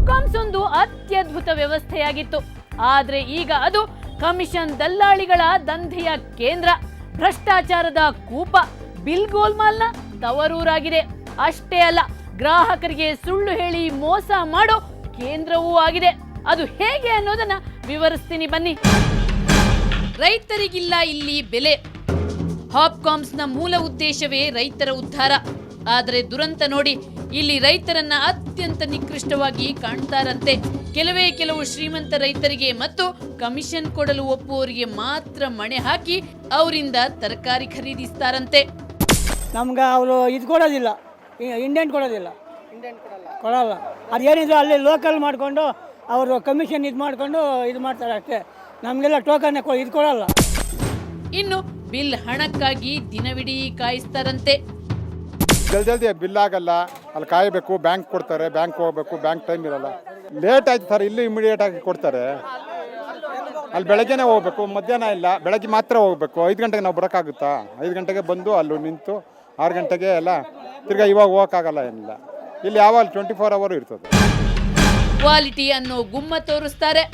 ಹಾಪ್ಕಾಮ್ಸ್ ಒಂದು ಅತ್ಯದ್ಭುತ ವ್ಯವಸ್ಥೆಯಾಗಿತ್ತು. ಆದ್ರೆ ಈಗ ಅದು ಕಮಿಷನ್ ದಲ್ಲಾಳಿಗಳ ದಂಧೆಯ ಕೇಂದ್ರ, ಭ್ರಷ್ಟಾಚಾರದ ಕೂಪ, ಬಿಲ್ ಗೋಲ್ಮಾಲ್ನ ತವರೂರಾಗಿದೆ. ಅಷ್ಟೇ ಅಲ್ಲ, ಗ್ರಾಹಕರಿಗೆ ಸುಳ್ಳು ಹೇಳಿ ಮೋಸ ಮಾಡೋ ಕೇಂದ್ರವೂ ಆಗಿದೆ. ಅದು ಹೇಗೆ ಅನ್ನೋದನ್ನ ವಿವರಿಸ್ತೀನಿ ಬನ್ನಿ. ರೈತರಿಗಿಲ್ಲ ಇಲ್ಲಿ ಬೆಲೆ. ಹಾಪ್ಕಾಮ್ಸ್ನ ಮೂಲ ಉದ್ದೇಶವೇ ರೈತರ ಉದ್ಧಾರ. ಆದರೆ ದುರಂತ ನೋಡಿ, ಇಲ್ಲಿ ರೈತರನ್ನ ಅತ್ಯಂತ ನಿಕೃಷ್ಟವಾಗಿ ಕಾಣ್ತಾರಂತೆ. ಕೆಲವು ಶ್ರೀಮಂತ ರೈತರಿಗೆ ಮತ್ತು ಕಮಿಷನ್ ಕೊಡಲು ಒಪ್ಪುವವರಿಗೆ ಮಾತ್ರ ಮಣೆ ಹಾಕಿ ಅವರಿಂದ ತರಕಾರಿ ಖರೀದಿಸ್ತಾರಂತೆ. ನಮ್ಗೆ ಅವರು ಇದು ಕೊಡೋದಿಲ್ಲ, ಇಂಡೆಂಟ್ ಕೊಡೋದಿಲ್ಲ, ಕೊಡಲ್ಲ. ಅದೇನಿದ್ರು ಅಲ್ಲಿ ಲೋಕಲ್ ಮಾಡಿಕೊಂಡು ಅವರು ಕಮಿಷನ್ ಇದು ಮಾಡಿಕೊಂಡು ಇದು ಮಾಡ್ತಾರೆ ಅಷ್ಟೇ. ನಮಗೆಲ್ಲ ಟೋಕನ್ ಇದು ಕೊಡಲ್ಲ. ಇನ್ನು ಬಿಲ್ ಹಣಕ್ಕಾಗಿ ದಿನವಿಡೀ ಕಾಯಿಸ್ತಾರಂತೆ. ಜಲ್ದಿ ಬಿಲ್ ಆಗಲ್ಲ, ಅಲ್ಲಿ ಕಾಯಬೇಕು, ಬ್ಯಾಂಕ್ ಕೊಡ್ತಾರೆ, ಬ್ಯಾಂಕ್ ಹೋಗ್ಬೇಕು, ಬ್ಯಾಂಕ್ ಟೈಮ್ ಇರಲ್ಲ, ಲೇಟ್ ಆಯ್ತು ಸರ್. ಇಲ್ಲಿ ಇಮಿಡಿಯೇಟ್ ಆಗಿ ಕೊಡ್ತಾರೆ. ಅಲ್ಲಿ ಬೆಳಗ್ಗೆನೇ ಹೋಗ್ಬೇಕು, ಮಧ್ಯಾಹ್ನ ಇಲ್ಲ, ಬೆಳಗ್ಗೆ ಮಾತ್ರ ಹೋಗ್ಬೇಕು. 5 ಗಂಟೆಗೆ ನಾವು ಬರೋಕ್ಕಾಗುತ್ತಾ? 5 ಗಂಟೆಗೆ ಬಂದು ಅಲ್ಲೂ ನಿಂತು 6 ಗಂಟೆಗೆ ಎಲ್ಲ ತಿರ್ಗಾ ಇವಾಗ ಹೋಗೋಕ್ಕಾಗಲ್ಲ. ಏನಿಲ್ಲ, ಇಲ್ಲಿ ಯಾವಾಗ 24 ಅವರ್ ಇರ್ತದೆ. ಕ್ವಾಲಿಟಿ ಅನ್ನೋ ಗುಮ್ಮ ತೋರಿಸ್ತಾರೆ.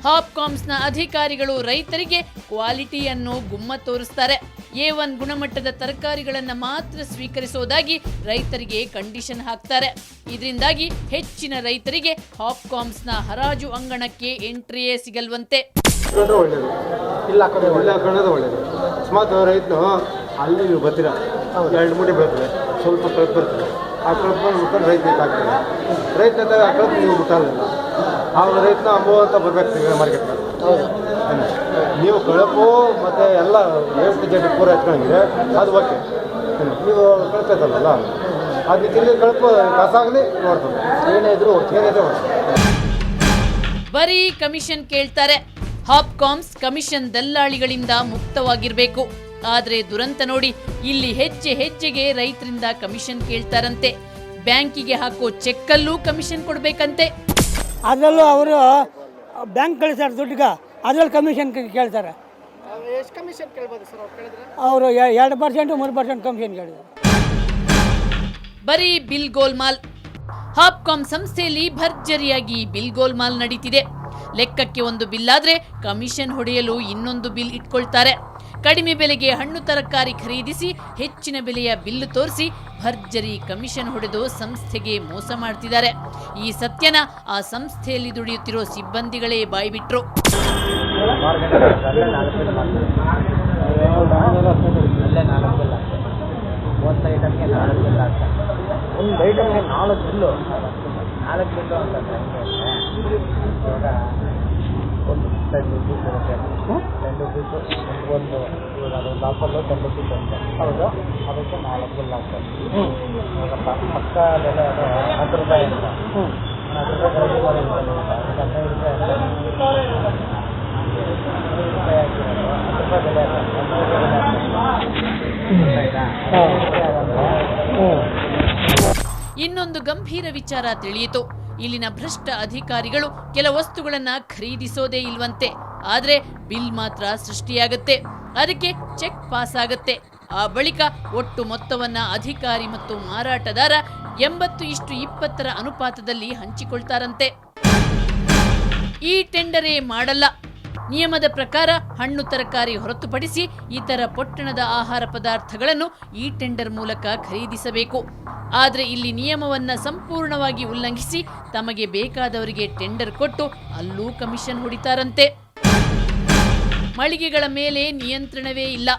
ಹಾಪ್ಕಾಮ್ಸ್ನ ಅಧಿಕಾರಿಗಳು ರೈತರಿಗೆ ಕ್ವಾಲಿಟಿ ಅನ್ನೋ ಗುಮ್ಮ ತೋರಿಸ್ತಾರೆ. A1 ಗುಣಮಟ್ಟದ ತರಕಾರಿಗಳನ್ನು ಮಾತ್ರ ಸ್ವೀಕರಿಸೋದಾಗಿ ರೈತರಿಗೆ ಕಂಡೀಷನ್ ಹಾಕ್ತಾರೆ. ಇದರಿಂದಾಗಿ ಹೆಚ್ಚಿನ ರೈತರಿಗೆ ಹಾಪ್ಕಾಮ್ಸ್ನ ಹರಾಜು ಅಂಗಣಕ್ಕೆ ಎಂಟ್ರಿಯೇ ಸಿಗಲ್ವಂತೆ. ಅಲ್ಲಿ ನೀವು ಬರ್ತೀರಾ, 2 ಮೂಟೆ ಬರ್ತದೆ, ಸ್ವಲ್ಪ ಕಳಪ್ ಬರ್ತದೆ. ಆ ಕಳಪ್ ಮುಟ್ಕೊಂಡು ರೈತನಿಗೆ ಹಾಕ್ತಾರೆ. ರೈತ ಆ ಕಳಪ್ ನೀವು ಮುಟ್ಟಲ್ಲ. ಆ ರೈತನ ಅಂಬೋ ಅಂತ ಬರ್ಬೇಕು ಮಾರ್ಕೆಟ್ಗೆ. ನೀವು ಕಳಪು ಮತ್ತು ಎಲ್ಲ ಜಡ್ಡಿ ಪೂರ ಎತ್ಕೊಂಡಿದ್ರೆ ಅದು ಓಕೆ. ನೀವು ಕಳಪೈತಲ್ಲ, ಅದಕ್ಕೆ ಕಳಪು ಕಸಾಗಲಿ ನೋಡ್ತಾರೆ. ಏನೇ ಇದ್ರು ಬರೀ ಕಮಿಷನ್ ಕೇಳ್ತಾರೆ. ಹಾಪ್ಕಾಮ್ಸ್ ಕಮಿಷನ್ ದಲ್ಲಾಳಿಗಳಿಂದ ಮುಕ್ತವಾಗಿರ್ಬೇಕು. ಆದ್ರೆ ದುರಂತ ನೋಡಿ, ಇಲ್ಲಿ ಹೆಜ್ಜೆಗೆ ರೈತರಿಂದ ಕಮಿಷನ್ ಕೇಳ್ತಾರಂತೆ. ಬ್ಯಾಂಕಿಗೆ ಹಾಕೋ ಚೆಕ್ಕಲ್ಲೂ ಕಮಿಷನ್ ಕೊಡ್ಬೇಕಂತೆ. ಅದರಲ್ಲೂ ಅವರು ಬ್ಯಾಂಕ್ ಕಳಿಸ್ತಾರೆ ದುಡ್ಡಿಗೆ, ಅದ್ರಲ್ಲಿ ಕಮಿಷನ್ ಕೇಳ್ತಾರೆ. ಅವರು 2% 3% ಕಮಿಷನ್ ಕೇಳಿದ್ರು. ಬರೀ ಬಿಲ್ ಗೋಲ್ಮಾಲ್. ಹಾಪ್ಕಾಮ್ ಸಂಸ್ಥೆಯಲ್ಲಿ ಭರ್ಜರಿಯಾಗಿ ಬಿಲ್ ಗೋಲ್ಮಾಲ್ ನಡೀತಿದೆ. ಲೆಕ್ಕಕ್ಕೆ ಒಂದು ಬಿಲ್ ಆದ್ರೆ ಕಮಿಷನ್ ಹೊಡೆಯಲು ಇನ್ನೊಂದು ಬಿಲ್ ಇಟ್ಕೊಳ್ತಾರೆ. ಕಡಿಮೆ ಬೆಲೆಗೆ ಹಣ್ಣು ತರಕಾರಿ ಖರೀದಿಸಿ ಹೆಚ್ಚಿನ ಬೆಲೆಯ ಬಿಲ್ಲು ತೋರಿಸಿ ಭರ್ಜರಿ ಕಮಿಷನ್ ಹೊಡೆದು ಸಂಸ್ಥೆಗೆ ಮೋಸ ಮಾಡ್ತಿದ್ದಾರೆ. ಈ ಸತ್ಯನ ಆ ಸಂಸ್ಥೆಯಲ್ಲಿ ದುಡಿಯುತ್ತಿರೋ ಸಿಬ್ಬಂದಿಗಳೇ ಬಾಯ್ಬಿಟ್ರು. ಒಂದು 10 ರೂಪೀಸ್ ಇರುತ್ತೆ, 10 ರೂಪೀಸು ಒಂದು ಅದೊಂದು ಆಫಲ್ಲು 10 ರೂಪೀಸ್ ಅಂತ. ಹೌದು, ಅದಕ್ಕೆ 4 ಬಿಲ್ ಆಗ್ತದೆ. ಪಕ್ಕ ಬೆಲೆ ಅದು 10 ರೂಪಾಯಿ ಅಂತ. 10 ರೂಪಾಯಿ ಖರೀದಿ ಮಾಡಿರ್ತಾರೆ, 15 ರೂಪಾಯಿ ಅಂತ 5 ರೂಪಾಯಿ ಹಾಕಿರೋದು 10 ರೂಪಾಯಿ ಬೆಲೆ ಆಗ್ತದೆ. ಇನ್ನೊಂದು ಗಂಭೀರ ವಿಚಾರ ತಿಳಿಯಿತು. ಇಲ್ಲಿನ ಭ್ರಷ್ಟ ಅಧಿಕಾರಿಗಳು ಕೆಲ ವಸ್ತುಗಳನ್ನ ಖರೀದಿಸೋದೇ ಇಲ್ವಂತೆ. ಆದ್ರೆ ಬಿಲ್ ಮಾತ್ರ ಸೃಷ್ಟಿಯಾಗತ್ತೆ, ಅದಕ್ಕೆ ಚೆಕ್ ಪಾಸ್ ಆಗತ್ತೆ. ಆ ಬಳಿಕ ಒಟ್ಟು ಮೊತ್ತವನ್ನ ಅಧಿಕಾರಿ ಮತ್ತು ಮಾರಾಟಗಾರ 80:20 ಅನುಪಾತದಲ್ಲಿ ಹಂಚಿಕೊಳ್ತಾರಂತೆ. ಈ ಟೆಂಡರೇ ಮಾಡಲ್ಲ. ನಿಯಮದ ಪ್ರಕಾರ ಹಣ್ಣು ತರಕಾರಿ ಹೊರತುಪಡಿಸಿ ಇತರ ಪೊಟ್ಟಣದ ಆಹಾರ ಪದಾರ್ಥಗಳನ್ನು ಈ ಟೆಂಡರ್ ಮೂಲಕ ಖರೀದಿಸಬೇಕು. ಆದರೆ ಇಲ್ಲಿ ನಿಯಮವನ್ನ ಸಂಪೂರ್ಣವಾಗಿ ಉಲ್ಲಂಘಿಸಿ ತಮಗೆ ಬೇಕಾದವರಿಗೆ ಟೆಂಡರ್ ಕೊಟ್ಟು ಅಲ್ಲೂ ಕಮಿಷನ್ ಹೊಡಿತಾರಂತೆ. ಮಳಿಗೆಗಳ ಮೇಲೆ ನಿಯಂತ್ರಣವೇ ಇಲ್ಲ.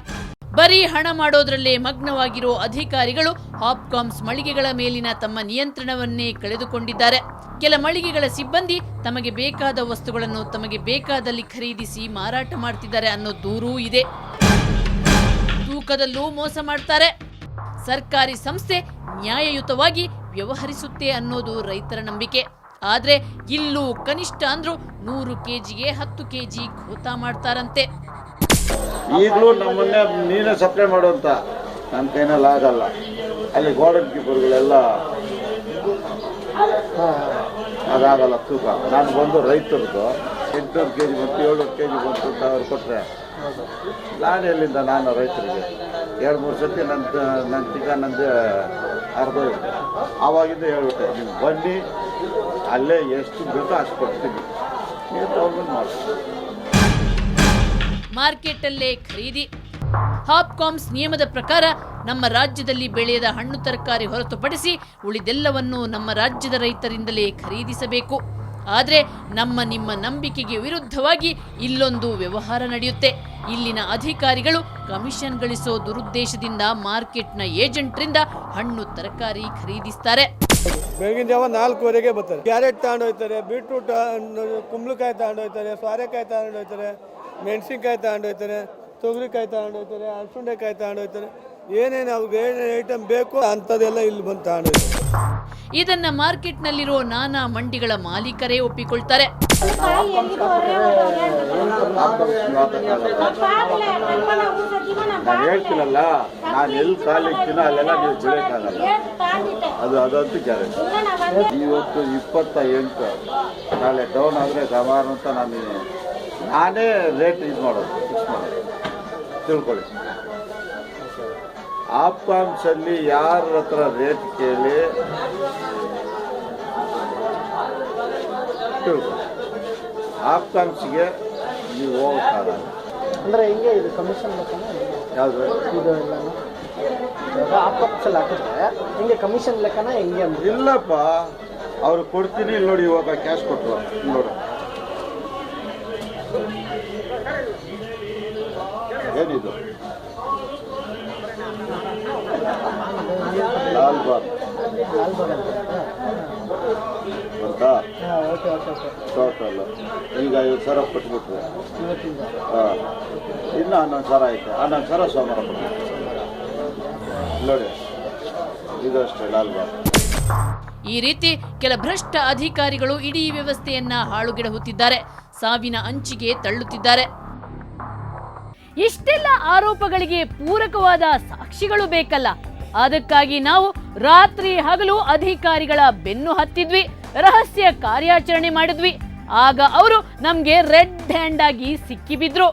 ಬರೀ ಹಣ ಮಾಡೋದ್ರಲ್ಲೇ ಮಗ್ನವಾಗಿರೋ ಅಧಿಕಾರಿಗಳು ಹಾಪ್ಕಾಮ್ಸ್ ಮಳಿಗೆಗಳ ಮೇಲಿನ ತಮ್ಮ ನಿಯಂತ್ರಣವನ್ನೇ ಕಳೆದುಕೊಂಡಿದ್ದಾರೆ. ಕೆಲ ಮಳಿಗೆಗಳ ಸಿಬ್ಬಂದಿ ತಮಗೆ ಬೇಕಾದ ವಸ್ತುಗಳನ್ನು ತಮಗೆ ಬೇಕಾದಲ್ಲಿ ಖರೀದಿಸಿ ಮಾರಾಟ ಮಾಡ್ತಿದ್ದಾರೆ ಅನ್ನೋ ದೂರೂ ಇದೆ. ತೂಕದಲ್ಲೂ ಮೋಸ ಮಾಡ್ತಾರೆ. ಸರ್ಕಾರಿ ಸಂಸ್ಥೆ ನ್ಯಾಯಯುತವಾಗಿ ವ್ಯವಹರಿಸುತ್ತೆ ಅನ್ನೋದು ರೈತರ ನಂಬಿಕೆ. ಆದ್ರೆ ಇಲ್ಲೂ ಕನಿಷ್ಠ ಅಂದ್ರೂ 100 ಕೆಜಿಗೆ 10 ಕೆಜಿ ಖೋತಾ ಮಾಡ್ತಾರಂತೆ. ಈಗಲೂ ನಮ್ಮನ್ನೇ ನೀನೇ ಸಪ್ಲೈ ಮಾಡುವಂತ ನನ್ನ ಕೈನಲ್ಲಿ ಆಗಲ್ಲ. ಅಲ್ಲಿ ಗೋಡನ್ ಕೀಪರ್ಗಳೆಲ್ಲ ಅದಾಗಲ್ಲ ತೂಕ. ನಾನು ಬಂದು ರೈತರದ್ದು 800 ಕೆಜಿ ಬಂತು, 700 ಕೆಜಿ ಬಂತು ಅಂತ ಅವ್ರು ಕೊಟ್ಟರೆ ನಾನು ಎಲ್ಲಿಂದ ನಾನು ರೈತರಿಗೆ 2-3 ಸತಿ ನನ್ನ ತಿಕ್ಕ ನಂದು ಅರ್ಧ ಇರುತ್ತೆ. ಆವಾಗಿಂದ ಹೇಳ್ಬಿಟ್ಟೆ ನೀವು ಬನ್ನಿ, ಅಲ್ಲೇ ಎಷ್ಟು ಬೇಕೋ ಅಷ್ಟು ಕೊಡ್ತೀನಿ, ನೀವು ತಗೊಂಡು ಮಾಡಿ. ಮಾರ್ಕೆಟಲ್ಲೇ ಖರೀದಿ. ಹಾಪ್ಕಾಮ್ಸ್ ನಿಯಮದ ಪ್ರಕಾರ ನಮ್ಮ ರಾಜ್ಯದಲ್ಲಿ ಬೆಳೆಯದ ಹಣ್ಣು ತರಕಾರಿ ಹೊರತುಪಡಿಸಿ ಉಳಿದೆಲ್ಲವನ್ನು ನಮ್ಮ ರಾಜ್ಯದ ರೈತರಿಂದಲೇ ಖರೀದಿಸಬೇಕು. ಆದರೆ ನಿಮ್ಮ ನಂಬಿಕೆಗೆ ವಿರುದ್ಧವಾಗಿ ಇಲ್ಲೊಂದು ವ್ಯವಹಾರ ನಡೆಯುತ್ತೆ. ಇಲ್ಲಿನ ಅಧಿಕಾರಿಗಳು ಕಮಿಷನ್ ಗಳಿಸೋ ದುರುದ್ದೇಶದಿಂದ ಮಾರ್ಕೆಟ್ನ ಏಜೆಂಟ್ರಿಂದ ಹಣ್ಣು ತರಕಾರಿ ಖರೀದಿಸ್ತಾರೆ. ಬೆಳಗಿನ ಜಾವ 4:00ವರೆಗೆ ಬರ್ತಾರೆ. ಕ್ಯಾರೆಟ್ ತಗೊಂಡೋಗ್ತಾರೆ, ಬೀಟ್ರೂಟ್, ಕುಂಬಳಕಾಯಿ ತಗೊಂಡೋಗ್ತಾರೆ, ಸೋರೆಕಾಯಿ ತಗೊಂಡೋಗ್ತಾರೆ, ಮೆಣಸಿನ್ಕಾಯಿ ತಗೊಂಡೋಗ್ತಾರೆ, ತೊಗರಿಕಾಯಿ ತಗೊಂಡೋಗ್ತಾರೆ, ಅಲಸಂಡೆಕಾಯಿ ತಗೊಂಡೋಗ್ತಾರೆ. ಏನೇನು ಅವ್ರಿಗೆ ಏನೇನು ಐಟಮ್ ಬೇಕು ಅಂಥದ್ದೆಲ್ಲ ಇಲ್ಲಿ ಬಂದು ತಗೊಂಡೋಗ್ತಾರೆ. ಇದನ್ನ ಮಾರ್ಕೆಟ್ನಲ್ಲಿರೋ ನಾನಾ ಮಂಡಿಗಳ ಮಾಲೀಕರೇ ಒಪ್ಪಿಕೊಳ್ತಾರೆ. ನಾನು ಹೇಳ್ತೀನಲ್ಲ, ನಾನು ಎಲ್ಲಿ ಕಾಲಿಕ್ತೀನೋ ಅಲ್ಲೆಲ್ಲ ನೀವು ಬೆಳೆಯೋಕ್ಕಾಗಲ್ಲ, ಅದಂತೂ ಗ್ಯಾರಂಟಿ. ಇವತ್ತು 28, ನಾಳೆ ಡೌನ್ ಆದರೆ ಸಮಾನ ಅಂತ ನಾನೇ ರೇಟ್ ಇದು ಮಾಡೋದು, ಫಿಕ್ಸ್ ಮಾಡೋದು, ತಿಳ್ಕೊಳ್ಳಿ. ಹಾಪ್ಕಾಮ್ಸಲ್ಲಿ ಯಾರ ಹತ್ರ ರೇಟ್ ಕೇಳಿ ತಿಳ್ಕೊಳ್ಳಿ. ಹಾಪ್ಕಾಮ್ಸ್ಗೆ ನೀವು ಹೋಗೋಕ್ಕಾಗಲ್ಲ. ಅಂದರೆ ಹಿಂಗೆ ಇದು ಕಮಿಷನ್ ಲೆಕ್ಕನ ಯಾವುದು ಇದು ಎಲ್ಲನೂ ಹಾಪ್ಕಾಮ್ಸಲ್ಲಿ ಹಾಕಿದ್ರೆ ಹಿಂಗೆ ಕಮಿಷನ್ ಲೆಕ್ಕನ ಹೆಂಗೆ ಅಂದ್ರೆ ಇಲ್ಲಪ್ಪ, ಅವ್ರು ಕೊಡ್ತೀನಿ. ಇಲ್ಲಿ ನೋಡಿ, ಇವಾಗ ಕ್ಯಾಶ್ ಕೊಟ್ಟರು ನೋಡಿ, ಏನಿದು ಲಾಲ್ಬಾಗ್ ಅಂತ ಟೋಟಲ್ ಈಗ 50,000 ಕೊಟ್ಬಿಟ್ರು. ಹಾಂ, ಇನ್ನು 11,000 ಐತೆ. 11,000 ಸೋಮವಾರ ಕೊಟ್ಬಿಟ್ಟು ನೋಡಿ, ಇದು ಅಷ್ಟೇ ಲಾಲ್ಬಾಗ್. ಈ ರೀತಿ ಕೆಲ ಭ್ರಷ್ಟ ಅಧಿಕಾರಿಗಳು ಇಡೀ ವ್ಯವಸ್ಥೆಯನ್ನ ಹಾಳುಗೆಡಹುತ್ತಿದ್ದಾರೆ, ಸಾವಿನ ಅಂಚಿಗೆ ತಳ್ಳುತ್ತಿದ್ದಾರೆ. ಇಷ್ಟೆಲ್ಲ ಆರೋಪಗಳಿಗೆ ಪೂರಕವಾದ ಸಾಕ್ಷಿಗಳು ಬೇಕಲ್ಲ. ಅದಕ್ಕಾಗಿ ನಾವು ರಾತ್ರಿ ಹಗಲು ಅಧಿಕಾರಿಗಳ ಬೆನ್ನು ಹತ್ತಿದ್ವಿ, ರಹಸ್ಯ ಕಾರ್ಯಾಚರಣೆ ಮಾಡಿದ್ವಿ. ಆಗ ಅವರು ನಮ್ಗೆ ರೆಡ್ ಹ್ಯಾಂಡ್ ಆಗಿ ಸಿಕ್ಕಿಬಿದ್ರು.